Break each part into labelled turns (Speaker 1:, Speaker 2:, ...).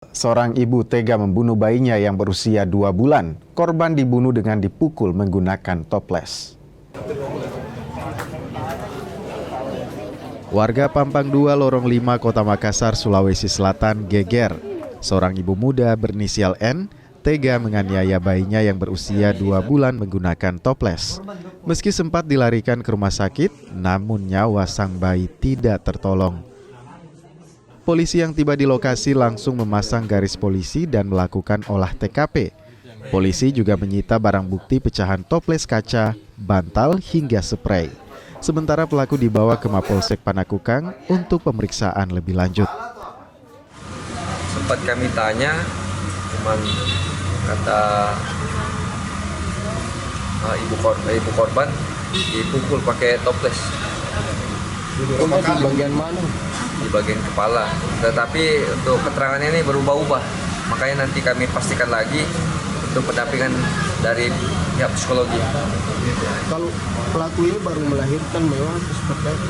Speaker 1: Seorang ibu tega membunuh bayinya yang berusia 2 bulan. Korban dibunuh dengan dipukul menggunakan toples. Warga Pampang 2 Lorong 5 Kota Makassar, Sulawesi Selatan geger. Seorang ibu muda berinisial N tega menganiaya bayinya yang berusia 2 bulan menggunakan toples. Meski sempat dilarikan ke rumah sakit, namun nyawa sang bayi tidak tertolong. Polisi yang tiba di lokasi langsung memasang garis polisi dan melakukan olah TKP. Polisi juga menyita barang bukti pecahan toples kaca, bantal hingga sprei. Sementara pelaku dibawa ke Mapolsek Panakukang untuk pemeriksaan lebih lanjut.
Speaker 2: Sempat kami tanya, cuman kata ibu korban dipukul pakai toples.
Speaker 3: Di bagian mana?
Speaker 2: Di bagian kepala. Tetapi untuk keterangannya ini berubah-ubah. Makanya nanti kami pastikan lagi untuk pendampingan dari pihak psikologi.
Speaker 3: Kalau pelaku ini baru melahirkan memang seperti apa?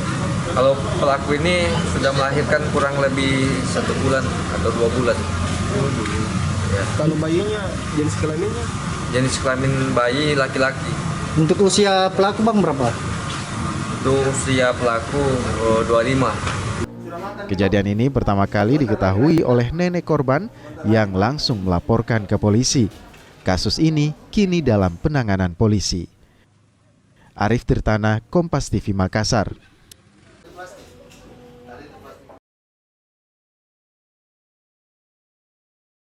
Speaker 2: Kalau pelaku ini sudah melahirkan kurang lebih 1 bulan atau 2 bulan.
Speaker 3: Ya. Kalau bayinya jenis kelaminnya?
Speaker 2: Jenis kelamin bayi laki-laki.
Speaker 4: Untuk usia pelaku bang berapa?
Speaker 2: Untuk usia pelaku 25.
Speaker 1: Kejadian ini pertama kali diketahui oleh nenek korban yang langsung melaporkan ke polisi. Kasus ini kini dalam penanganan polisi. Arif Tirtana, Kompas TV Makassar.